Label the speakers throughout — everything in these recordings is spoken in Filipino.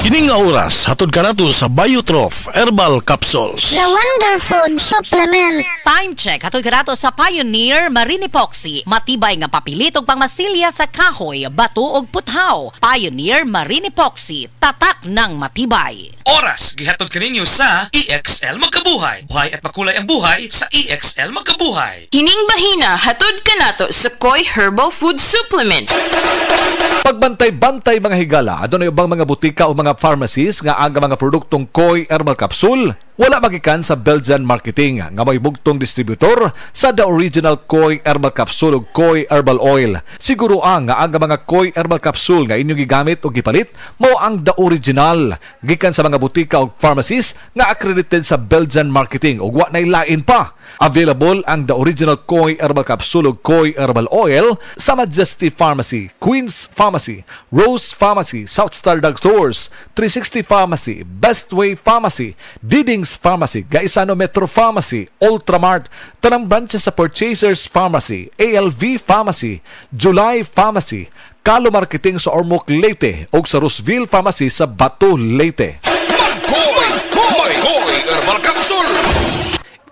Speaker 1: Kining nga oras, hatod ka nato sa Biotrof Herbal Capsules.
Speaker 2: The Wonder Food Supplement.
Speaker 3: Time check, hatod ka nato sa Pioneer Marine Epoxy. Matibay nga papilit ug pangmasilya sa kahoy, bato ug puthaw. Pioneer Marine Epoxy, tatak ng matibay.
Speaker 4: Oras, gihatod kaninyo sa EXL Magkabuhay. Buhay at makulay ang buhay sa EXL Magkabuhay.
Speaker 5: Kining bahina, hatod ka nato sa Koi Herbal Food Supplement.
Speaker 6: Pagbantay-bantay mga higala, adunay ubang mga butika o mga pharmacies nga aga mga produktong Koi Herbal Capsule. Wala magikan sa Belgian Marketing nga may bugtong distributor sa the original Koi Herbal Capsule o Koi Herbal Oil. Siguro nga aga mga Koi Herbal Capsule nga inyong gigamit o gipalit mao ang the original gikan sa mga butika o pharmacies nga accredited sa Belgian Marketing o wa nay lain pa. Available ang the original Koi Herbal Capsule o Koi Herbal Oil sa Majesty Pharmacy, Queen's Pharmacy, Rose Pharmacy, South Star Drug Stores, 360 Pharmacy, Bestway Pharmacy, Diding's Pharmacy, Gaisano Metro Pharmacy, Ultramart, tanang branches sa Purchasers Pharmacy, ALV Pharmacy, July Pharmacy, Kalo Marketing sa Ormoc Leyte o sa Rooseville Pharmacy sa Bato Leyte.
Speaker 4: Koi Herbal Capsule.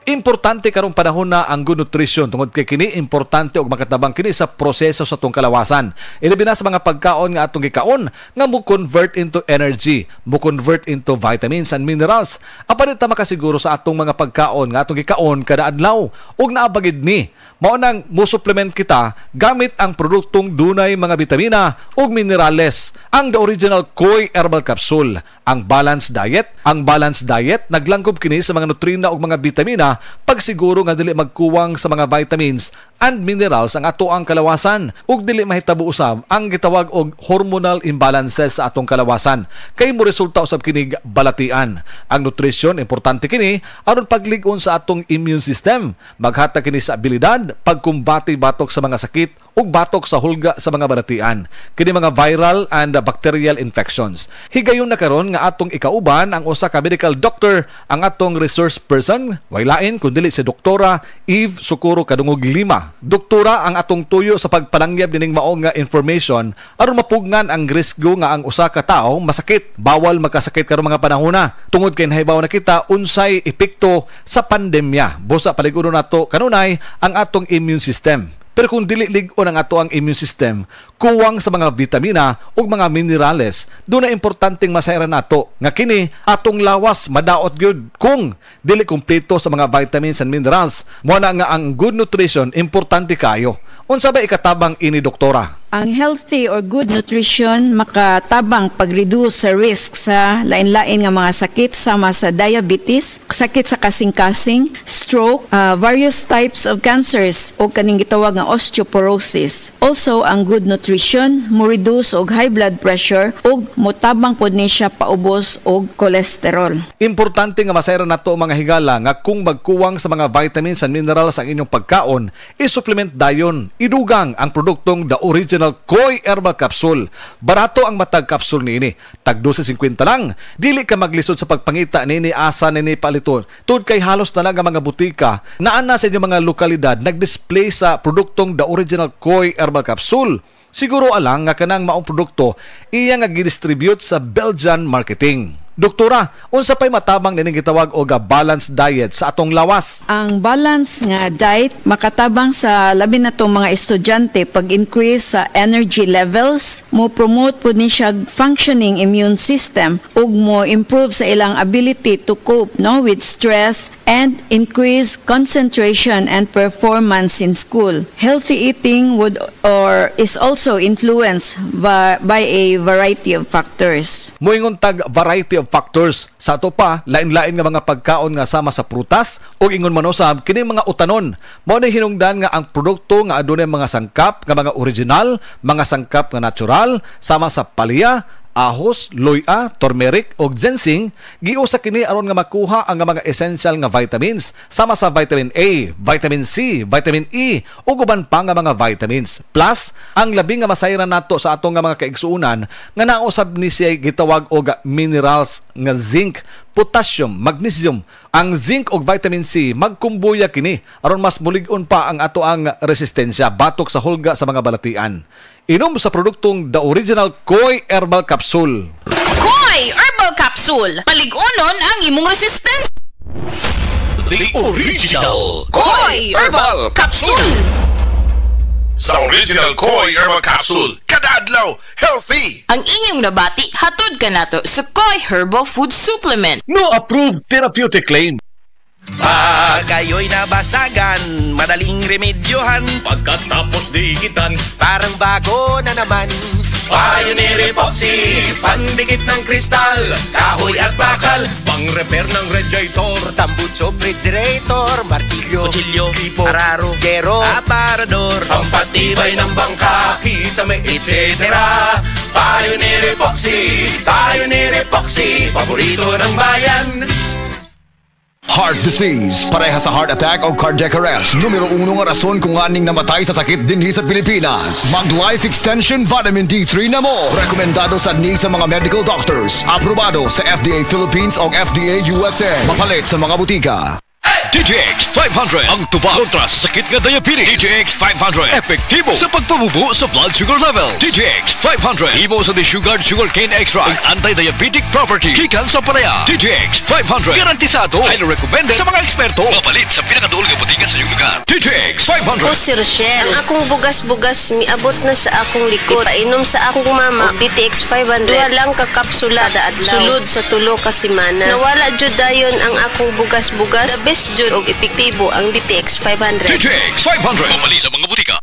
Speaker 6: Importante karong panahon na ang good nutrition tungod kay kini importante og makatabang kini sa proseso sa atong kalawasan. Ilabi na sa mga pagkaon nga atong gikaon nga mo convert into energy, mo convert into vitamins and minerals. Apan ta makasiguro sa atong mga pagkaon nga atong gikaon kada adlaw ug naabagid ni mao nang mo supplement kita gamit ang produktong dunay mga bitamina ug minerales. Ang the original Koi Herbal Capsule, ang balanced diet naglangkob kini sa mga nutrina ug mga bitamina pagsiguro nga dili magkuwang sa mga vitamins and minerals ang ato ang kalawasan ug dili mahitabo usab ang gitawag og hormonal imbalances sa atong kalawasan kay mo resulta usab kini balatian. Ang nutrition importante kini aron paglig-on sa atong immune system, maghatag kini sa abilidad pagkumbati batok sa mga sakit ug batok sa hulga sa mga balatian, kini mga viral and bacterial infections. Higayon na karon nga atong ikauban ang usa ka medical doctor, ang atong resource person, way lain kundi si Doktora Eve Socorro Kadungog Lima. Doktora ang atong tuyo sa pagpalangyab dining mao nga information aron mapugnan ang risgo nga ang usa ka tawo masakit, bawal magkasakit karong mga panahona tungod kay nahibaw na kita unsay epekto sa pandemya. Busa paliguron nato kanunay ang atong immune system. Pero kung dili lig-on ang ato ang immune system, kuwang sa mga vitamina ug mga minerales, doon na importanteng masayran nato nga kini atong lawas madaot gyud kung dili kumpleto sa mga vitamins and minerals. Mo na nga ang good nutrition importante kayo. Unsa ba ikatabang ini, doktora?
Speaker 7: Ang healthy or good nutrition makatabang pag-reduce sa risk sa lain-lain nga mga sakit sama sa diabetes, sakit sa kasing-kasing, stroke, various types of cancers o kaning gitawag nga osteoporosis. Also, ang good nutrition mo reduce og high blood pressure ug motabang pod ni siya paubos og cholesterol.
Speaker 6: Importante nga masayran nato mga higala nga kung magkuwang sa mga vitamins and minerals ang inyong pagkaon, i-supplement dayon. Idugang ang produktong the original Koi Herbal Capsule. Barato ang matag capsule niini. Tag 12.50 lang. Dili ka maglisod sa pagpangita nini asa nini paliton. Tud kay halos na lang ang mga butika naan na sa inyong mga lokalidad nag-display sa produktong the original Koi Herbal Capsule. Siguro alang nga kanang maong produkto iya nga gi-distribute sa Belgian Marketing. Doktora, unsa pay matabang nining gitawag og balanced diet sa atong lawas?
Speaker 7: Ang balance nga diet makatabang sa labi na tong mga estudyante pag-increase sa energy levels, mo promote pud ni siya functioning immune system ug mo improve sa ilang ability to cope with stress and increase concentration and performance in school. Healthy eating is also influenced by a variety of factors.
Speaker 6: Moingon tag variety of factors. Sa ato pa, lain-lain nga mga pagkaon nga sama sa prutas o ingon man usab kini mga utanon. Mao na hinungdan nga ang produkto nga adunay mga sangkap nga mga original, mga sangkap nga natural sama sa palya, ahos, loya, turmeric o ginseng, giusa kini aron nga makuha ang mga essential nga vitamins sama sa vitamin A, vitamin C, vitamin E ug uban pa nga mga vitamins. Plus, ang labi nga masayran nato sa atong nga mga kaigsuonan nga nausab ni siya gitawag og minerals nga zinc, potassium, magnesium. Ang zinc ug vitamin C magkumbuya kini aron mas mulig-on pa ang ato ang resistensya batok sa hulga sa mga balatian. Inom sa produktong the original Koi Herbal Capsule.
Speaker 5: Koi Capsule. Paligunon ang imong resistensya.
Speaker 1: The original
Speaker 5: Koy Herbal Capsule.
Speaker 8: Sa original Koy Herbal Capsule, kada adlaw healthy.
Speaker 5: Ang inyong nabati hatod kanato sa Koy Herbal Food Supplement.
Speaker 1: No approved therapeutic claim.
Speaker 9: Pag kayo'y nabasagan, madaling remedyohan.
Speaker 1: Pagkatapos dikitan,
Speaker 9: Parang bago na naman. Pioneer Epoxy, pandikit ng kristal, kahoy at bakal,
Speaker 1: pang-repair ng radiator,
Speaker 9: tambucho, refrigerator, martilyo, kutsilyo, kipo, araro, gero, aparador,
Speaker 1: pampatibay ng bangka, kisame, etc.
Speaker 9: Pioneer Epoxy, paborito ng bayan.
Speaker 10: Heart disease, pareha sa heart attack o cardiac arrest. Numero 1 nga rason kung aning namatay sa sakit dinhi sa Pilipinas. Mag Life Extension Vitamin D3 na mo. Rekomendado sa mga medical doctors. Aprobado sa FDA Philippines o FDA USA. Mapalit sa mga butika.
Speaker 1: DTX 500 ang tuba kontra sa sakit nga diabetes. DTX 500 epektibo sa pagpabubo sa blood sugar level. DTX 500 imo sa desugared sugarcane extract ang anti-diabetic property gikan sa palaya. DTX 500 garantisado, highly recommended sa mga eksperto. Mapalit sa pinakaduol nga butika sa iyong lugar. DTX 500.
Speaker 11: Ako si Rochelle. Ang akong bugas-bugas miabot na sa akong likod. Painom sa akong mama DTX 500. Duha lang ka kapsula da adlaw. Sulod sa tulo ka semana. Nawala jud dayon ang akong bugas-bugas. The best jud og epektibo ang DTX 500.
Speaker 1: DTX 500 mamali sa mga butika.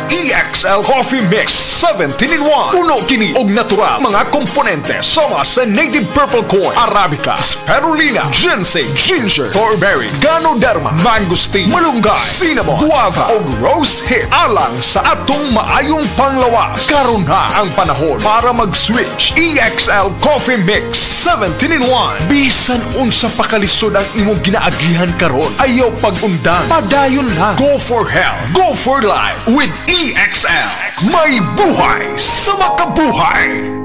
Speaker 6: EXL Coffee Mix 17-in-1. Puno kini og natural mga komponente sama sa native purple corn, arabica, spirulina, ginseng, ginger, thornberry, ganoderma, mangosteen, malunggay, cinnamon, guava ug rose hip alang sa atong maayong panglawas. Karon na ang panahon para mag-switch. EXL Coffee Mix 17-in-1. Bisan unsa pa kalisod ang imong ginaagihan karon, ayaw pag-undang, padayon lang. Go for health, go for life with EXL. May buhay sa makabuhay.